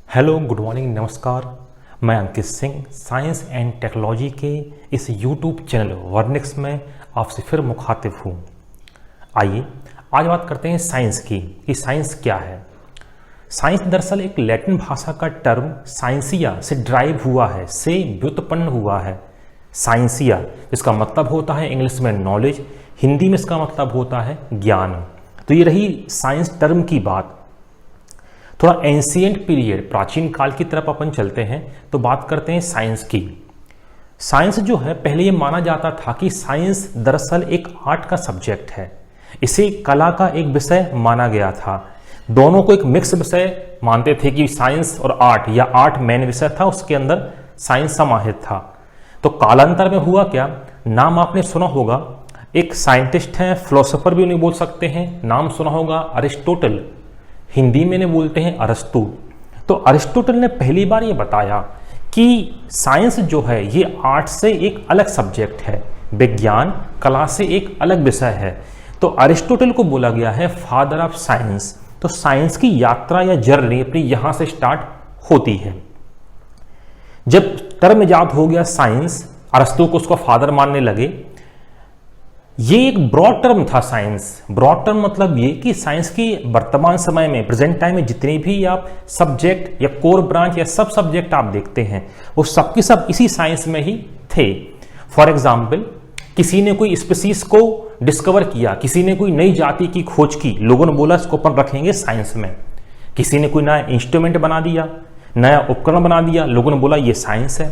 Hello, good morning, नमस्कार। मैं Ankit Singh science and technology के इस यूट्यूब चैनल वर्निक्स में आपसे फिर मुखातिब हूँ। आइए आज बात करते हैं साइंस की कि साइंस क्या है। साइंस दरअसल एक लैटिन भाषा का टर्म साइंसिया से ड्राइव हुआ है, से व्युत्पन्न हुआ है। साइंसिया इसका मतलब होता है इंग्लिश में नॉलेज, हिंदी में इसका मतलब होता है ज्ञान। तो ये रही साइंस टर्म की बात। थोड़ा एंशिएंट पीरियड, प्राचीन काल की तरफ अपन चलते हैं तो बात करते हैं साइंस की। साइंस जो है पहले ये माना जाता था कि साइंस दरअसल एक आर्ट का सब्जेक्ट है, इसे कला का एक विषय माना गया था। दोनों को एक मिक्स विषय मानते थे कि साइंस और आर्ट, या आर्ट मेन विषय था, उसके अंदर साइंस समाहित था। तो कालांतर में हुआ क्या, नाम आपने सुना होगा, एक साइंटिस्ट हैं, फिलोसोफर भी उन्हें बोल सकते हैं, नाम सुना होगा अरिस्टोटल, हिंदी में इन्हें बोलते हैं अरस्तु। तो अरिस्टोटल ने पहली बार ये बताया कि साइंस जो है ये आर्ट से एक अलग सब्जेक्ट है, विज्ञान कला से एक अलग विषय है। तो अरिस्टोटल को बोला गया है फादर ऑफ साइंस। तो साइंस की यात्रा या जर्नी अपनी यहां से स्टार्ट होती है। जब टर्म इजाद हो गया साइंस, अरस्तु को उसका फादर मानने लगे। ये एक ब्रॉड टर्म था साइंस। ब्रॉड टर्म मतलब ये कि साइंस की वर्तमान समय में, प्रेजेंट टाइम में जितने भी आप सब्जेक्ट या कोर ब्रांच या सब सब्जेक्ट आप देखते हैं वो सबके सब इसी साइंस में ही थे। फॉर एग्जाम्पल, किसी ने कोई स्पीसीज को डिस्कवर किया, किसी ने कोई नई जाति की खोज की, लोगों ने बोला इसको अपन रखेंगे साइंस में। किसी ने कोई नया इंस्ट्रूमेंट बना दिया, नया उपकरण बना दिया, लोगों ने बोला ये साइंस है।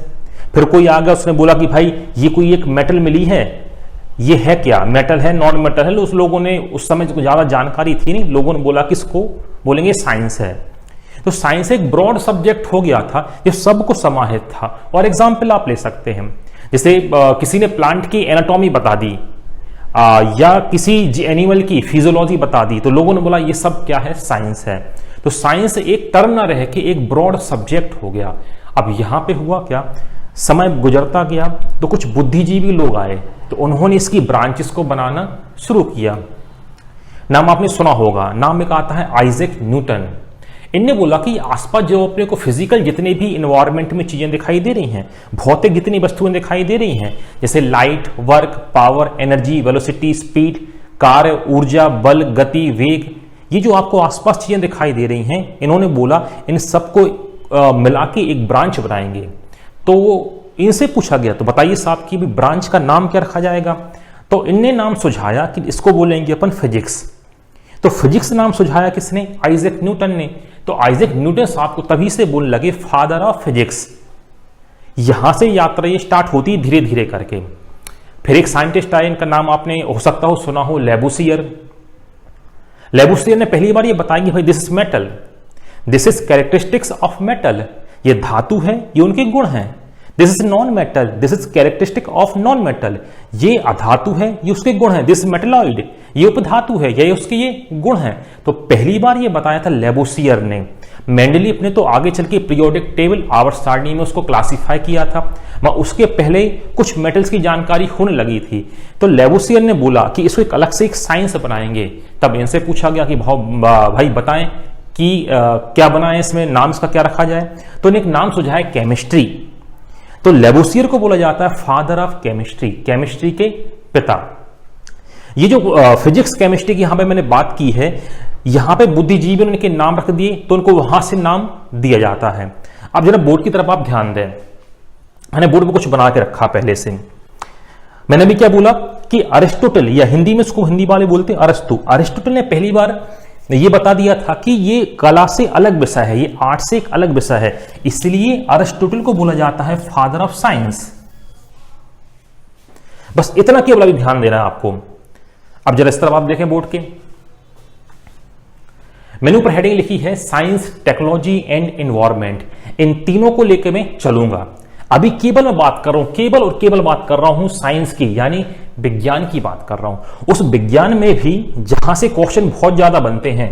फिर कोई आ गया, उसने बोला कि भाई ये कोई एक मेटल मिली है, ये है क्या, मेटल है नॉन मेटल है। उस लोगों ने, उस समय ज्यादा जानकारी थी नहीं, लोगों ने बोला कि इसको बोलेंगे साइंस है। तो साइंस एक ब्रॉड सब्जेक्ट हो गया था, ये सबको समाहित था। और एग्जाम्पल आप ले सकते हैं, जैसे किसी ने प्लांट की एनाटॉमी बता दी या किसी एनिमल की फिजियोलॉजी बता दी, तो लोगों ने बोला ये सब क्या है, साइंस है। तो साइंस एक टर्म ना रह के एक ब्रॉड सब्जेक्ट हो गया। अब यहां पे हुआ क्या, समय गुजरता गया तो कुछ बुद्धिजीवी लोग आए, तो उन्होंने इसकी ब्रांचेस को बनाना शुरू किया। नाम आपने सुना होगा, नाम एक आता है आइजैक न्यूटन। इनने बोला कि आसपास जो अपने को फिजिकल जितने भी इन्वायरमेंट में चीजें दिखाई दे रही हैं, भौतिक जितनी वस्तुएं दिखाई दे रही हैं, जैसे light, work, power, energy, velocity, speed, कार्य, ऊर्जा, बल, गति, वेग, ये जो आपको आसपास चीजें दिखाई दे रही हैं, इन्होंने बोला इन सबको मिला के एक ब्रांच बनाएंगे। तो इनसे पूछा गया तो बताइए साहब कि ब्रांच का नाम क्या रखा जाएगा। तो इनने नाम सुझाया कि इसको बोलेंगे अपन फिजिक्स। तो फिजिक्स नाम सुझाया किसने, आइजैक न्यूटन ने। तो आइजैक न्यूटन साहब को तभी से बोलने लगे फादर ऑफ फिजिक्स। यहां से यात्रा ये स्टार्ट होती धीरे धीरे करके। फिर एक साइंटिस्ट आए, इनका नाम आपने हो सकता हो सुना हो, लेबुसियर। लेबुसियर ने पहली बार ये बताया कि भाई this is metal, this is characteristics of metal, ये धातु है, ये उनके गुण हैं। This is non metal, this is characteristic of non metal, ये अधातु है, ये उसके गुण हैं। दिस मेटलॉइड, ये उपधातु है, ये उसके ये गुण हैं। तो पहली बार ये बताया था लेबुसियर ने। मेंडली अपने तो आगे चल के पीरियोडिक टेबल, आवर्त सारणी में उसको क्लासिफाई किया था, मगर उसके पहले कुछ मेटल्स की जानकारी होने लगी थी। तो लेबुसियर ने बोला कि इसको एक अलग से एक साइंस बनाएंगे। तब इनसे पूछा गया कि भाई बताएं कि क्या बनाएं, इसमें नाम इसका क्या रखा जाए। तो इन्हें एक नाम सुझाया केमिस्ट्री। तो लेबुसियर को बोला जाता है फादर ऑफ केमिस्ट्री, केमिस्ट्री के पिता। ये जो फिजिक्स केमिस्ट्री की यहां पे मैंने बात की है, यहां पे बुद्धिजीवी ने उनके नाम रख दिए, तो उनको वहां से नाम दिया जाता है। अब जरा बोर्ड की तरफ आप ध्यान दें, मैंने बोर्ड में कुछ बना के रखा पहले से। मैंने भी क्या बोला कि अरिस्टोटल, या हिंदी में इसको हिंदी वाले बोलते हैं अरस्तु, अरिस्टोटल ने पहली बार ये बता दिया था कि ये कला से अलग विषय है, ये आर्ट से एक अलग विषय है, इसलिए अरिस्टोटल को बोला जाता है फादर ऑफ साइंस। बस इतना केवल अभी ध्यान देना है आपको। अब जरा इस तरफ आप देखें बोर्ड के, मेनू पर हेडिंग लिखी है साइंस, टेक्नोलॉजी एंड एनवायरनमेंट। इन तीनों को लेकर मैं चलूंगा। अभी केवल मैं बात कर रहा हूं, केवल और केवल बात कर रहा हूं साइंस की, यानी विज्ञान की बात कर रहा हूं। उस विज्ञान में भी जहां से क्वेश्चन बहुत ज्यादा बनते हैं,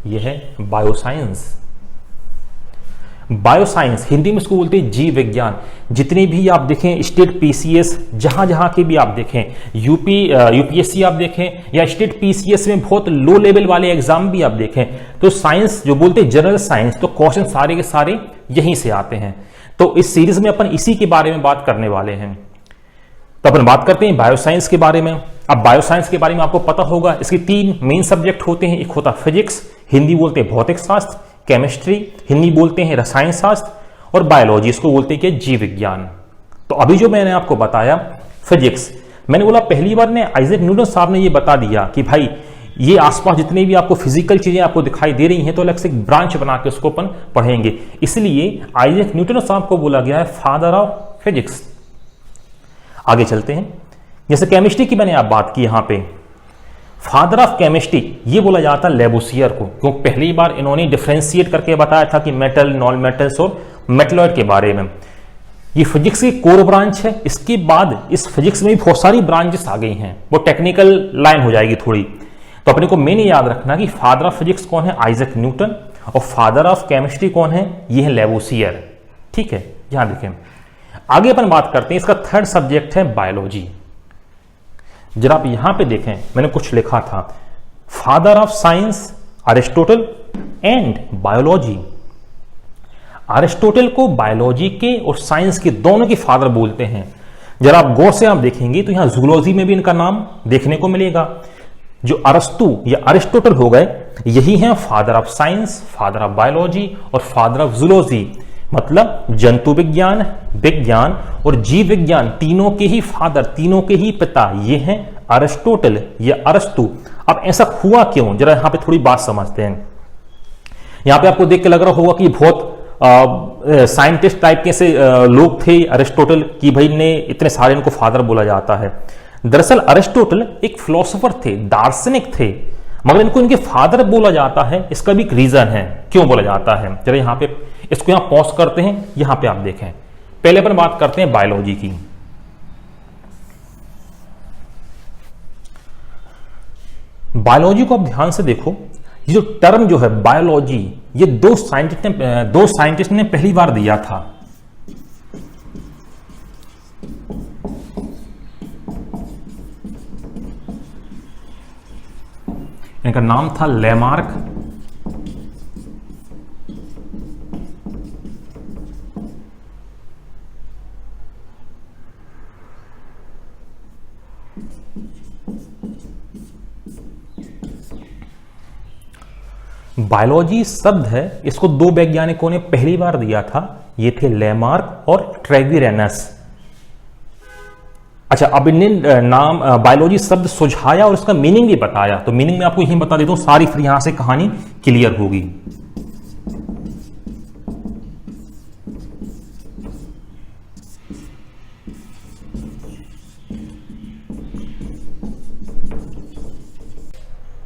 यह है बायोसाइंस। बायोसाइंस, हिंदी में इसको बोलते हैं जीव विज्ञान। जितने भी आप देखें स्टेट पीसीएस, जहां जहां के भी आप देखें, यूपीएससी आप देखें या स्टेट पीसीएस में बहुत लो लेवल वाले एग्जाम भी आप देखें, तो साइंस जो बोलते हैं जनरल साइंस, तो क्वेश्चन सारे के सारे यहीं से आते हैं। तो इस सीरीज में अपन इसी के बारे में बात करने वाले हैं। तो अपन बात करते हैं बायोसाइंस के बारे में। अब बायोसाइंस के बारे में आपको पता होगा, इसके 3 मेन सब्जेक्ट होते हैं। एक होता फिजिक्स, हिंदी बोलते हैं भौतिक शास्त्र, केमिस्ट्री, हिंदी बोलते हैं रसायन शास्त्र, और बायोलॉजी, इसको बोलते हैं कि जीव विज्ञान। तो अभी जो मैंने आपको बताया फिजिक्स, मैंने बोला पहली बार ने आइजैक न्यूटन साहब ने ये बता दिया कि भाई ये आसपास जितने भी आपको फिजिकल चीजें आपको दिखाई दे रही हैं, तो अलग से एक ब्रांच बना के उसको अपन पढ़ेंगे। इसलिए आइजैक न्यूटन साहब को बोला गया है फादर ऑफ फिजिक्स। आगे चलते हैं। जैसे केमिस्ट्री की मैंने आप बात की, यहां पे फादर ऑफ केमिस्ट्री ये बोला जाता है लेबोसियर को, क्योंकि पहली बार इन्होंने डिफरेंशिएट करके बताया था कि मेटल, नॉन मेटल्स और मेटलॉइड के बारे में। ये फिजिक्स की कोर ब्रांच है। इसके बाद इस फिजिक्स में भी बहुत सारी ब्रांचेस आ गई हैं, वो टेक्निकल लाइन हो जाएगी थोड़ी। तो अपने को मेन याद रखना कि फादर ऑफ फिजिक्स कौन है, आइजैक न्यूटन, और फादर ऑफ केमिस्ट्री कौन है, ये है लेबोसियर। ठीक है, यहां देखें। आगे अपन बात करते हैं, इसका 3rd सब्जेक्ट है बायोलॉजी। जरा आप यहां पे देखें, मैंने कुछ लिखा था, father of science Aristotle and biology. Aristotle को बायोलॉजी के और साइंस के दोनों के फादर बोलते हैं। जरा आप गौर से आप देखेंगे तो यहां जूलॉजी में भी इनका नाम देखने को मिलेगा। जो अरस्तु या अरिस्टोटल हो गए, यही हैं father of science, father of biology और फादर ऑफ जूलॉजी। मतलब जंतु विज्ञान, विज्ञान और जीव विज्ञान, तीनों के ही फादर, तीनों के ही पिता ये हैं अरिस्टोटल या अरस्तु। अब ऐसा हुआ क्यों, जरा यहां पे थोड़ी बात समझते हैं। यहां पे आपको देख के लग रहा होगा कि बहुत साइंटिस्ट टाइप के से लोग थे अरिस्टोटल की, भाई ने इतने सारे इनको फादर बोला जाता है। दरअसल अरिस्टोटल एक फिलोसोफर थे, दार्शनिक थे, मगर इनको इनके फादर बोला जाता है। इसका भी एक रीजन है क्यों बोला जाता है। जरा यहां पे इसको यहां पॉज करते हैं, यहां पे आप देखें। पहले अपन बात करते हैं बायोलॉजी की। बायोलॉजी को आप ध्यान से देखो, ये जो टर्म जो है बायोलॉजी, ये दो साइंटिस्ट ने पहली बार दिया था। इनका नाम था लेमार्क बायोलॉजी शब्द है, इसको 2 वैज्ञानिकों ने पहली बार दिया था। ये थे लेमार्क और ट्रेविरेनस। अच्छा, अब इन्हें नाम बायोलॉजी शब्द सुझाया और इसका मीनिंग भी बताया। तो मीनिंग में आपको यही बता देता हूं, सारी फिर यहां से कहानी क्लियर होगी।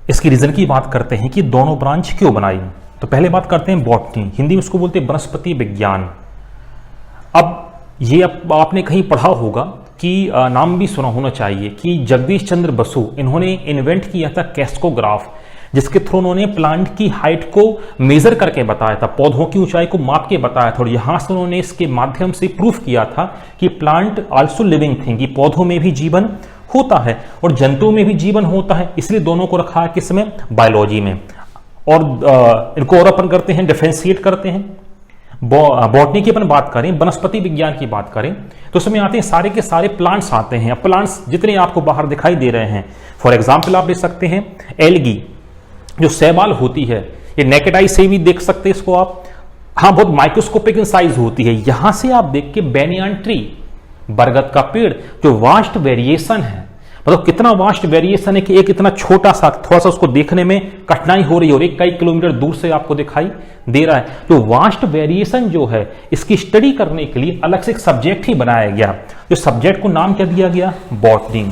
इसकी रीजन की बात करते हैं कि दोनों ब्रांच क्यों बनाई। तो पहले बात करते हैं बॉटनी, हिंदी में उसको बोलते हैं वनस्पति विज्ञान। अब ये आपने कहीं पढ़ा होगा कि नाम भी सुना होना चाहिए कि जगदीश चंद्र बसु, इन्होंने इन्वेंट किया था कैस्कोग्राफ, जिसके थ्रू उन्होंने प्लांट की हाइट को मेजर करके बताया था, पौधों की ऊंचाई को माप के बताया था। और यहां से उन्होंने इसके माध्यम से प्रूफ किया था कि प्लांट आल्सो लिविंग थिंग, कि पौधों में भी जीवन होता है और जंतुओं में भी जीवन होता है। इसलिए दोनों को रखा है किसमें, बायोलॉजी में। और इनको और अपन करते हैं, डिफरेंशिएट करते हैं। बॉटनी की अपन बात करें, वनस्पति विज्ञान की बात करें, तो उसमें आते हैं सारे के सारे प्लांट्स आते हैं। अब प्लांट्स जितने आपको बाहर दिखाई दे रहे हैं, फॉर एग्जाम्पल आप ले सकते हैं एल्गी, जो शैवाल होती है, ये नेकेड आई से भी देख सकते हैं इसको आप। हाँ, बहुत माइक्रोस्कोपिक इन साइज होती है। यहां से आप देख के बैनियान ट्री, बरगद का पेड़, जो वास्ट वेरिएशन है, मतलब कितना वास्ट वेरिएशन है कि एक इतना छोटा सा, थोड़ा सा उसको देखने में कठिनाई हो रही है और एक कई किलोमीटर दूर से आपको दिखाई दे रहा है। तो वास्ट वेरिएशन जो है, इसकी स्टडी करने के लिए अलग से एक सब्जेक्ट ही बनाया गया। जो सब्जेक्ट को नाम क्या दिया गया, बॉटनी।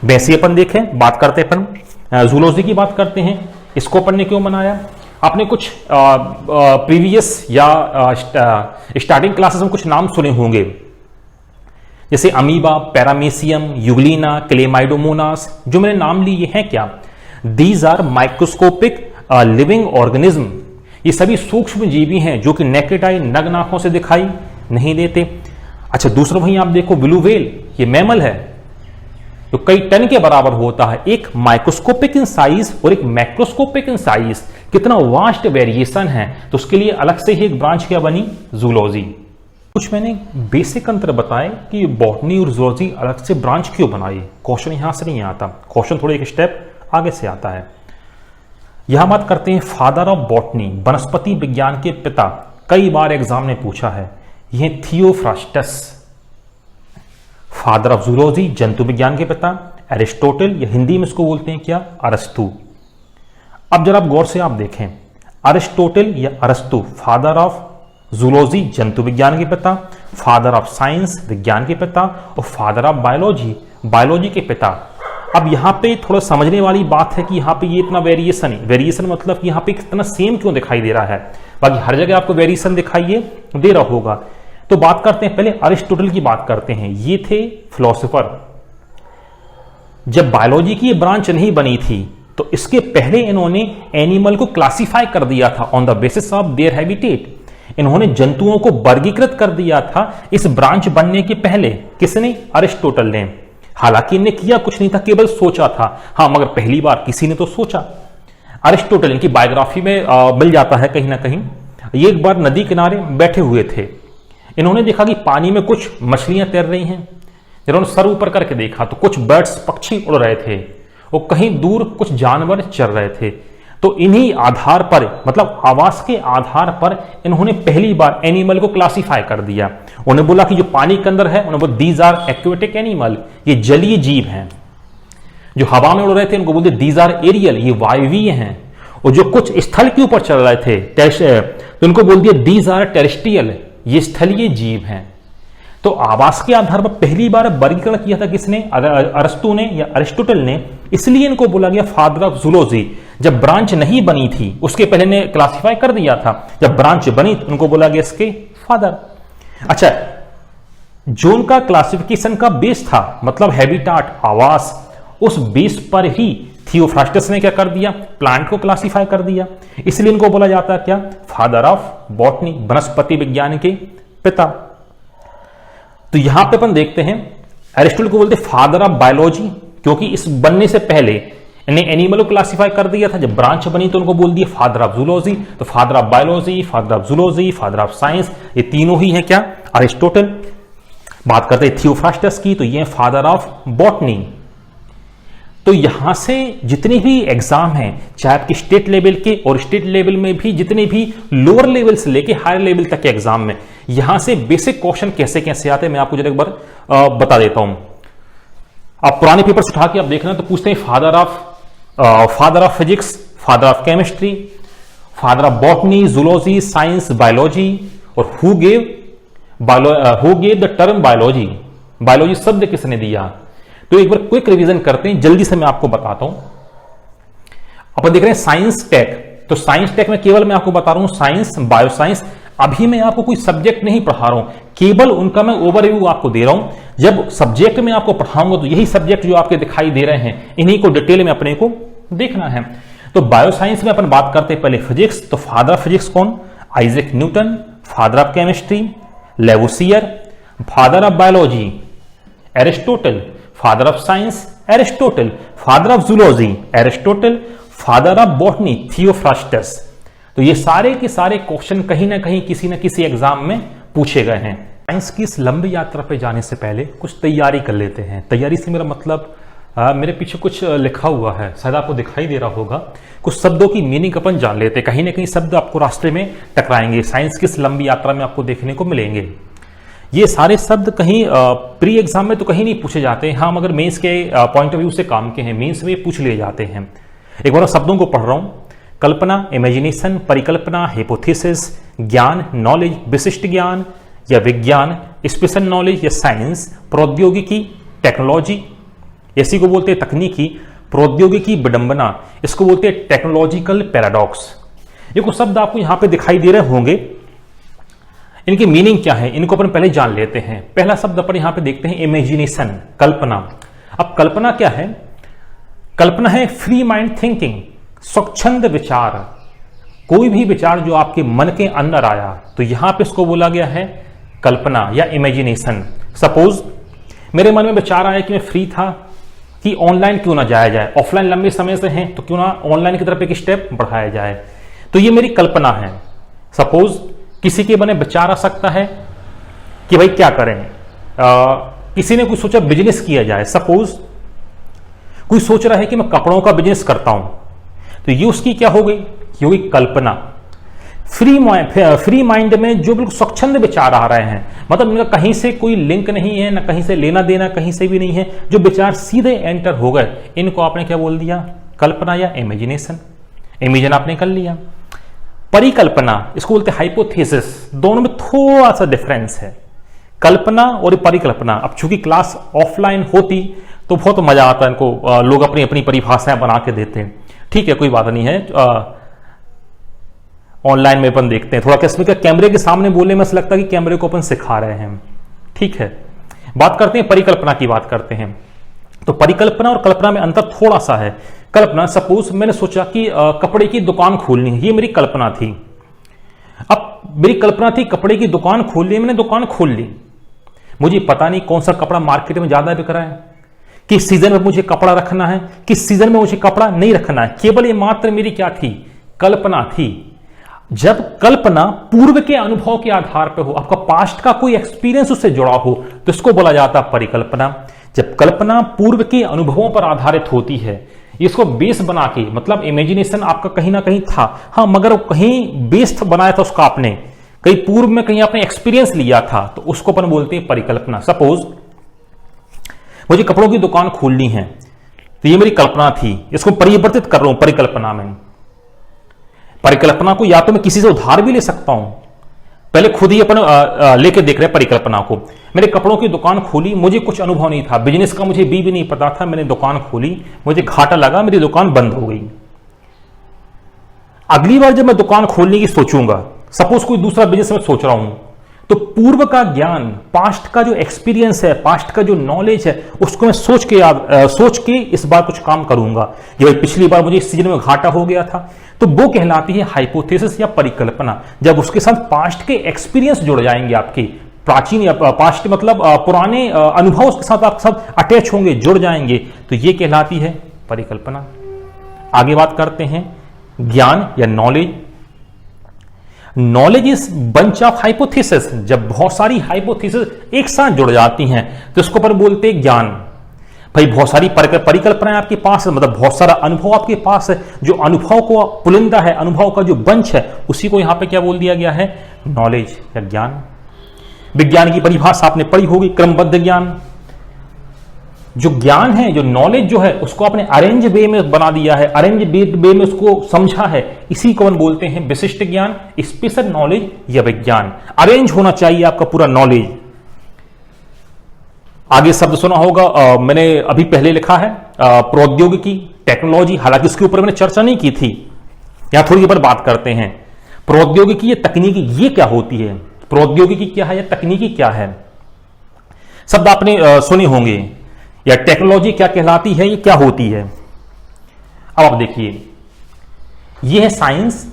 वैसे अपन देखें, बात करते हैं अपन जूलॉजी की बात करते हैं। इसको अपन ने क्यों बनाया, आपने कुछ प्रीवियस या स्टार्टिंग क्लासेस में कुछ नाम सुने होंगे, जैसे अमीबा, पैरामीशियम, यूग्लिना, क्लेमाइडोमोनास। जो मैंने नाम लिए हैं क्या, these are microscopic living organism. ये सभी सूक्ष्म जीवी हैं जो कि नेकेड आई, नग्न आंखों से दिखाई नहीं देते। अच्छा, दूसरा वहीं आप देखो ब्लू व्हेल, ये मैमल है तो कई टन के बराबर होता है। एक माइक्रोस्कोपिक इन साइज और एक मैक्रोस्कोपिक इन साइज, कितना वास्ट वेरिएशन है। तो उसके लिए अलग से ही एक ब्रांच क्या बनी, जूलॉजी। कुछ मैंने बेसिक अंतर बताए कि बॉटनी और जूलॉजी अलग से ब्रांच क्यों बनाई। क्वेश्चन यहां से नहीं आता, क्वेश्चन थोड़े एक स्टेप आगे से आता है। यहां बात करते हैं फादर ऑफ बॉटनी, वनस्पति विज्ञान के पिता। कई बार एग्जाम ने पूछा है, यह थियोफ्रास्टस। फादर ऑफ जूलॉजी, जंतु विज्ञान के पिता एरिस्टोटल, या हिंदी में इसको बोलते हैं क्या, अरस्तु। अब जरा आप गौर से आप देखें, अरिस्टोटल या अरस्तु फादर ऑफ जूलॉजी, जंतु विज्ञान के पिता, फादर ऑफ साइंस, विज्ञान के पिता, और फादर ऑफ बायोलॉजी, बायोलॉजी के पिता। अब यहां पे थोड़ा समझने वाली बात है कि यहां पे ये इतना वेरिएशन मतलब कि यहां पे कितना सेम क्यों दिखाई दे रहा है। बाकी हर जगह आपको वेरिएशन दिखाई दे रहा होगा। तो बात करते हैं पहले अरिस्टोटल की बात करते हैं। ये थे फिलोसोफर। जब बायोलॉजी की ये ब्रांच नहीं बनी थी तो इसके पहले इन्होंने एनिमल को क्लासिफाई कर दिया था on the basis of their habitat. इन्होंने जंतुओं को वर्गीकृत कर दिया था इस ब्रांच बनने के पहले। किसने, अरिस्टोटल ने। हालांकि इन्हें किया कुछ नहीं था, केवल सोचा था। हाँ, मगर पहली बार किसी ने तो सोचा। अरिस्टोटल, इनकी बायोग्राफी में मिल जाता है कहीं ना कहीं। ये एक बार नदी किनारे बैठे हुए थे। इन्होंने देखा कि पानी में कुछ मछलियां तैर रही हैं। इन्होंने सर ऊपर करके देखा तो कुछ बर्ड्स, पक्षी उड़ रहे थे और कहीं दूर कुछ जानवर चल रहे थे। तो इन्हीं आधार पर, मतलब आवाज के आधार पर इन्होंने पहली बार एनिमल को क्लासिफाई कर दिया। उन्हें बोला कि जो पानी के अंदर है, उन्हें बोला दीज आर एक्वेटिक एनिमल, ये जलीय जीव हैं। जो हवा में उड़ रहे थे उनको बोलते दीज आर एरियल, ये वायवीय हैं। और जो कुछ स्थल के ऊपर चल रहे थे तो उनको बोल दिया दीज आर टेरेस्ट्रियल, ये स्थलीय जीव हैं। तो आवास के आधार पर पहली बार वर्गीकरण किया था किसने, अरस्तु ने या अरिस्टोटल ने। इसलिए इनको बोला गया फादर ऑफ जूलॉजी। जब ब्रांच नहीं बनी थी उसके पहले ने क्लासिफाई कर दिया था, जब ब्रांच बनी तो उनको बोला गया इसके फादर। अच्छा, जो उनका क्लासिफिकेशन का बेस था, मतलब हैबिटाट, आवास, उस बेस पर ही थियोफ्रास्टस ने क्या कर दिया, प्लांट को क्लासिफाई कर दिया। इसलिए इनको बोला जाता है क्या, फादर ऑफ बॉटनी, वनस्पति विज्ञान के पिता। तो यहां पे अपन देखते हैं एरिस्टोटल को बोलते फादर ऑफ बायोलॉजी, क्योंकि इस बनने से पहले इन्हें एनिमल को क्लासिफाई कर दिया था। जब ब्रांच बनी तो उनको बोल दिया फादर ऑफ जूलॉजी। तो father of biology, father of zoology, father of science, ये तीनों ही है क्या, अरिस्टोटल। बात करते हैं थियोफ्रास्टस की, तो ये फादर ऑफ बॉटनी। तो यहां से जितने भी एग्जाम हैं, चाहे आपके स्टेट लेवल के और स्टेट लेवल में भी जितने भी लोअर लेवल से लेके हायर लेवल तक के एग्जाम में, यहां से बेसिक क्वेश्चन कैसे कैसे आते हैं मैं आपको जरा एक बार बता देता हूं। आप पुराने पेपर्स उठा के आप देखना तो पूछते हैं father of physics, father of chemistry, father of botany, zoology, science, biology, और who gave the term biology, biology शब्द किसने दिया। तो एक बार क्विक रिवीजन करते हैं, जल्दी से मैं आपको बताता हूं। अपन देख रहे हैं साइंस टेक। तो साइंस टेक में केवल मैं आपको बता रहा हूं साइंस, बायो साइंस। अभी मैं आपको कोई सब्जेक्ट नहीं पढ़ा रहा हूं, केवल उनका मैं ओवरव्यू आपको दे रहा हूं। जब सब्जेक्ट में आपको पढ़ाऊंगा तो यही सब्जेक्ट जो आपके दिखाई दे रहे हैं, इन्हीं को डिटेल में अपने को देखना है। तो बायो साइंस में अपन बात करते हैं पहले फिजिक्स। तो फादर ऑफ फिजिक्स कौन, Isaac Newton. Father of chemistry Lavoisier. Father of biology Aristotle. Father of science Aristotle. Father of zoology Aristotle. Father of botany Theophrastus. तो ये सारे के सारे क्वेश्चन कहीं ना कहीं किसी न किसी एग्जाम में पूछे गए हैं। साइंस की इस लंबी यात्रा पे जाने से पहले कुछ तैयारी कर लेते हैं। तैयारी से मेरा मतलब मेरे पीछे कुछ लिखा हुआ है, शायद आपको दिखाई दे रहा होगा। कुछ शब्दों की मीनिंग अपन जान लेते हैं, कहीं ना कहीं शब्द आपको रास्ते में टकराएंगे। साइंस की इस लंबी यात्रा में आपको देखने को मिलेंगे। ये सारे शब्द कहीं प्री एग्जाम में तो कहीं नहीं पूछे जाते हैं। हाँ, मगर मेंस के पॉइंट ऑफ व्यू से काम के हैं, मेंस में पूछ लिए जाते हैं। एक बार शब्दों को पढ़ रहा हूं। कल्पना, इमेजिनेशन, परिकल्पना, हाइपोथेसिस, ज्ञान, नॉलेज, विशिष्ट ज्ञान या विज्ञान, स्पेशल नॉलेज या साइंस, प्रौद्योगिकी, टेक्नोलॉजी, इसी को बोलते हैं तकनीकी, प्रौद्योगिकी विडंबना, इसको बोलते हैं टेक्नोलॉजिकल पैराडॉक्स। ये कुछ शब्द आपको यहां पे दिखाई दे रहे होंगे। इनकी मीनिंग क्या है, इनको अपन पहले जान लेते हैं। पहला शब्द अपन यहां पे देखते हैं इमेजिनेशन, कल्पना। अब कल्पना क्या है, कल्पना है फ्री माइंड थिंकिंग, स्वच्छंद विचार, कोई भी विचार जो आपके मन के अंदर आया तो यहां पे इसको बोला गया है कल्पना या इमेजिनेशन। सपोज मेरे मन में विचार आया कि मैं फ्री था कि ऑनलाइन क्यों ना जाया जाए, ऑफलाइन लंबे समय से हैं तो क्यों ना ऑनलाइन की तरफ एक स्टेप बढ़ाया जाए, तो ये मेरी कल्पना है। सपोज किसी के मन में विचार आ सकता है कि भाई क्या करें, किसी ने कुछ सोचा बिजनेस किया जाए। सपोज कोई सोच रहा है कि मैं कपड़ों का बिजनेस करता हूं, तो ये उसकी क्या हो गई, ये हो गई कल्पना। फ्री माइंड में जो बिल्कुल स्वच्छंद विचार आ रहे हैं, मतलब इनका कहीं से कोई लिंक नहीं है, ना कहीं से लेना देना कहीं से भी नहीं है, जो विचार सीधे एंटर हो गए, इनको आपने क्या बोल दिया, कल्पना या इमेजिनेशन। इमेजिन आपने कर लिया। परिकल्पना, इसको बोलते हैं हाइपोथेसिस। दोनों में थोड़ा सा डिफरेंस है, कल्पना और परिकल्पना। अब चूंकि क्लास ऑफलाइन होती तो बहुत मजा आता है, इनको लोग अपनी अपनी परिभाषाएं बना के देते हैं, ठीक है, कोई बात नहीं है। ऑनलाइन में अपन देखते हैं, थोड़ा क्या कैमरे के सामने बोलने में ऐसा लगता है कि कैमरे को अपन सिखा रहे हैं, ठीक है। बात करते हैं परिकल्पना की, बात करते हैं। तो परिकल्पना और कल्पना में अंतर थोड़ा सा है। कल्पना, सपोज मैंने सोचा कि कपड़े की दुकान खोलनी है, ये मेरी कल्पना थी। अब मेरी कल्पना थी कपड़े की दुकान खोलनी है, मैंने दुकान खोल ली। मुझे पता नहीं कौन सा कपड़ा मार्केट में ज्यादा बिक रहा है, किस सीजन में मुझे कपड़ा रखना है, किस सीजन में मुझे कपड़ा नहीं रखना है। केवल ये मात्र मेरी क्या थी, कल्पना थी। जब कल्पना पूर्व के अनुभव के आधार पर हो, आपका पास्ट का कोई एक्सपीरियंस उससे जुड़ा हो, तो इसको बोला जाता है परिकल्पना। जब कल्पना पूर्व के अनुभवों पर आधारित होती है, इसको बेस बना के, मतलब इमेजिनेशन आपका कहीं ना कहीं था, हाँ, मगर कहीं बेस बनाया था उसका आपने, कहीं पूर्व में कहीं आपने एक्सपीरियंस लिया था, तो उसको अपन बोलते हैं परिकल्पना। सपोज मुझे कपड़ों की दुकान खोलनी है, तो ये मेरी कल्पना थी, इसको परिवर्तित कर रहा हूं परिकल्पना में। परिकल्पना को या तो मैं किसी से उधार भी ले सकता हूं, पहले खुद ही अपन लेके देख रहे हैं परिकल्पना को। मैंने कपड़ों की दुकान खोली, मुझे कुछ अनुभव नहीं था, बिजनेस का मुझे भी नहीं पता था, मैंने दुकान खोली, मुझे घाटा लगा, मेरी दुकान बंद हो गई। अगली बार जब मैं दुकान खोलने की सोचूंगा, सपोज कोई दूसरा बिजनेस में सोच रहा हूं, तो पूर्व का ज्ञान, पास्ट का जो एक्सपीरियंस है, पास्ट का जो नॉलेज है, उसको मैं सोच के इस बार कुछ काम करूंगा। ये पिछली बार मुझे इस सीजन में घाटा हो गया था, तो वो कहलाती है हाइपोथेसिस या परिकल्पना। जब उसके साथ पास्ट के एक्सपीरियंस जुड़ जाएंगे, आपके प्राचीन या पास्ट मतलब पुराने अनुभव उसके साथ आपके साथ अटैच होंगे, जुड़ जाएंगे, तो ये कहलाती है परिकल्पना। आगे बात करते हैं ज्ञान या knowledge. Knowledge is bunch of hypothesis. जब बहुत सारी हाइपोथेसिस एक साथ जुड़ जाती हैं तो इसको पर बोलते हैं ज्ञान। भाई बहुत सारी परिकल्पनाएं आपके पास है, मतलब बहुत सारा अनुभव आपके पास है, जो अनुभव को पुलिंदा है, अनुभव का जो बंच है, उसी को यहां पे क्या बोल दिया गया है, नॉलेज या ज्ञान। विज्ञान की परिभाषा आपने पढ़ी होगी, क्रमबद्ध ज्ञान। जो ज्ञान है, जो नॉलेज जो है, उसको आपने अरेंज वे में बना दिया है, अरेंज वे में उसको समझा है, इसी को हम बोलते हैं विशिष्ट ज्ञान, स्पेशल नॉलेज या विज्ञान। अरेंज होना चाहिए आपका पूरा नॉलेज। आगे शब्द सुना होगा, मैंने अभी पहले लिखा है प्रौद्योगिकी, टेक्नोलॉजी, हालांकि इसके ऊपर मैंने चर्चा नहीं की थी, यहां थोड़ी देर बात करते हैं। प्रौद्योगिकी या तकनीकी, ये क्या होती है, प्रौद्योगिकी क्या है या तकनीकी क्या है, शब्द आपने सुने होंगे। या टेक्नोलॉजी क्या कहलाती है, ये क्या होती है। अब आप देखिए, ये है साइंस।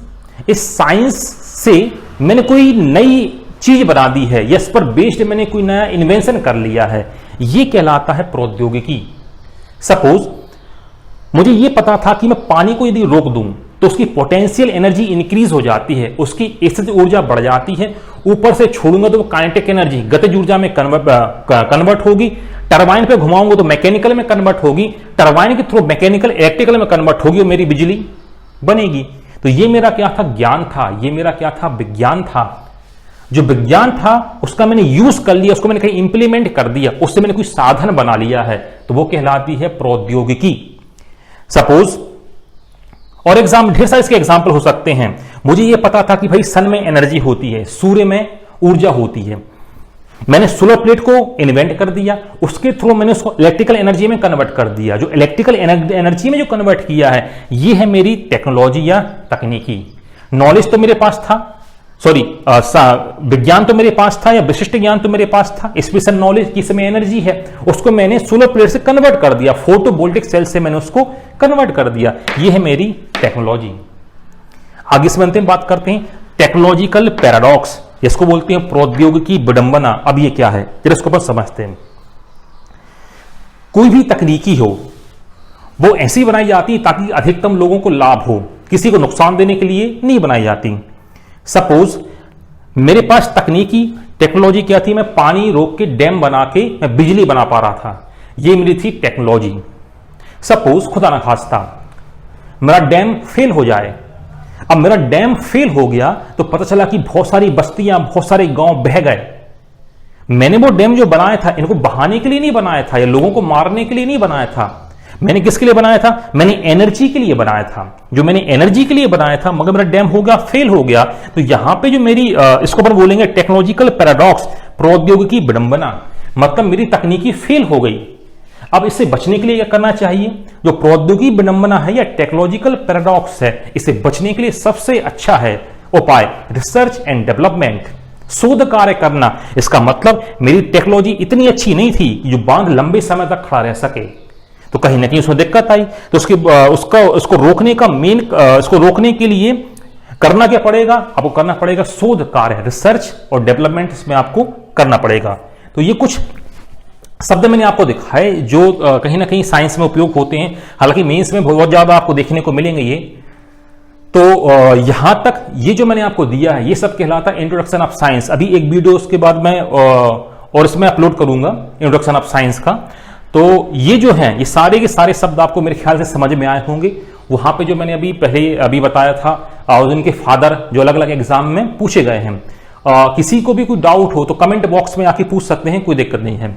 इस साइंस से मैंने कोई नई चीज बना दी है, या इस पर बेस्ड मैंने कोई नया इन्वेंशन कर लिया है, ये कहलाता है प्रौद्योगिकी। सपोज मुझे ये पता था कि मैं पानी को यदि रोक दूं तो उसकी पोटेंशियल एनर्जी इंक्रीज हो जाती है, उसकी स्थितिज ऊर्जा बढ़ जाती है, ऊपर से छोड़ूंगा तो वो काइनेटिक एनर्जी गतिज ऊर्जा में कन्वर्ट होगी, टरबाइन पे घुमाऊंगा तो मैकेनिकल में कन्वर्ट होगी, टरबाइन के थ्रू मैकेनिकल इलेक्ट्रिकल में कन्वर्ट होगी और मेरी बिजली बनेगी। तो ये मेरा क्या था, ज्ञान था, ये मेरा क्या था, विज्ञान था। जो विज्ञान था उसका मैंने यूज कर लिया, उसको मैंने कहीं इंप्लीमेंट कर दिया, उससे मैंने कोई साधन बना लिया है, तो वो कहलाती है प्रौद्योगिकी। सपोज और ढेर सारे इसके एग्जाम्पल हो सकते हैं। मुझे ये पता था कि भाई सन में एनर्जी होती है, सूर्य में ऊर्जा होती है, मैंने सोलर प्लेट को इन्वेंट कर दिया, उसके थ्रू मैंने उसको इलेक्ट्रिकल एनर्जी में कन्वर्ट कर दिया। जो इलेक्ट्रिकल एनर्जी में जो कन्वर्ट किया है, ये है मेरी टेक्नोलॉजी या तकनीकी। नॉलेज तो मेरे पास था, विज्ञान तो मेरे पास था, या विशिष्ट ज्ञान तो मेरे पास था, स्पेशल नॉलेज की इसमें एनर्जी है, उसको मैंने सोलर प्लेट से कन्वर्ट कर दिया, फोटोवोल्टिक सेल से मैंने उसको कन्वर्ट कर दिया, ये है मेरी टेक्नोलॉजी। आगे इसमें अंतिम बात करते हैं टेक्नोलॉजिकल पैराडॉक्स, इसको बोलते हैं प्रौद्योगिकी विडंबना। अब ये क्या है, जरा इसको पर समझते हैं। कोई भी तकनीकी हो वो ऐसी बनाई जाती है ताकि अधिकतम लोगों को लाभ हो, किसी को नुकसान देने के लिए नहीं बनाई जाती। सपोज मेरे पास तकनीकी टेक्नोलॉजी क्या थी, मैं पानी रोक के डैम बना के मैं बिजली बना पा रहा था, ये मेरी थी टेक्नोलॉजी। सपोज खुदा ना खास्ता मेरा डैम फेल हो जाए, अब मेरा डैम फेल हो गया तो पता चला कि बहुत सारी बस्तियां, बहुत सारे गांव बह गए। मैंने वो डैम जो बनाया था इनको बहाने के लिए नहीं बनाया था या लोगों को मारने के लिए नहीं बनाया था। मैंने किसके लिए बनाया था, मैंने एनर्जी के लिए बनाया था। जो मैंने एनर्जी के लिए बनाया था, मगर मेरा डैम हो गया, फेल हो गया, तो यहां पे जो मेरी इसको अपन बोलेंगे टेक्नोलॉजिकल पैराडॉक्स, प्रौद्योगिकी विडंबना, मतलब मेरी तकनीकी फेल हो गई। अब इससे बचने के लिए क्या करना चाहिए, जो प्रौद्योगिकी विडंबना है या टेक्नोलॉजिकल पैराडॉक्स है, इससे बचने के लिए सबसे अच्छा है उपाय रिसर्च एंड डेवलपमेंट, शोध कार्य करना। इसका मतलब मेरी टेक्नोलॉजी इतनी अच्छी नहीं थी जो बांध लंबे समय तक खड़ा रह सके, तो कहीं ना कहीं उसमें दिक्कत आई, तो उसको रोकने का इसको रोकने के लिए करना क्या पड़ेगा, आपको करना पड़ेगा शोध कार्य, रिसर्च और डेवलपमेंट इसमें आपको करना पड़ेगा। तो ये कुछ शब्द मैंने आपको दिखाए जो कहीं ना कहीं साइंस में उपयोग होते हैं, हालांकि मेंस में बहुत ज्यादा आपको देखने को मिलेंगे ये। तो यहां तक ये जो मैंने आपको दिया है ये सब कहलाता है इंट्रोडक्शन ऑफ साइंस। अभी एक वीडियो उसके बाद मैं और इसमें अपलोड करूंगा इंट्रोडक्शन ऑफ साइंस का। तो ये जो है ये सारे के सारे शब्द आपको मेरे ख्याल से समझ में आए होंगे। वहां पे जो मैंने अभी बताया था और उनके फादर जो अलग अलग एग्जाम में पूछे गए हैं। किसी को भी कोई डाउट हो तो कमेंट बॉक्स में आके पूछ सकते हैं, कोई दिक्कत नहीं है।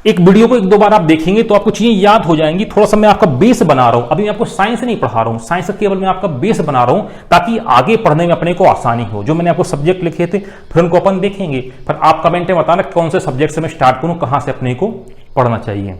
एक वीडियो को एक दो बार आप देखेंगे तो आपको चीजें याद हो जाएंगी। थोड़ा सा मैं आपका बेस बना रहा हूं, अभी मैं आपको साइंस नहीं पढ़ा रहा हूं, साइंस केवल मैं आपका बेस बना रहा हूं ताकि आगे पढ़ने में अपने को आसानी हो। जो मैंने आपको सब्जेक्ट लिखे थे फिर उनको अपन देखेंगे, फिर आप कमेंट में बताना कौन से सब्जेक्ट से मैं स्टार्ट करूं, कहां से अपने को पढ़ना चाहिए।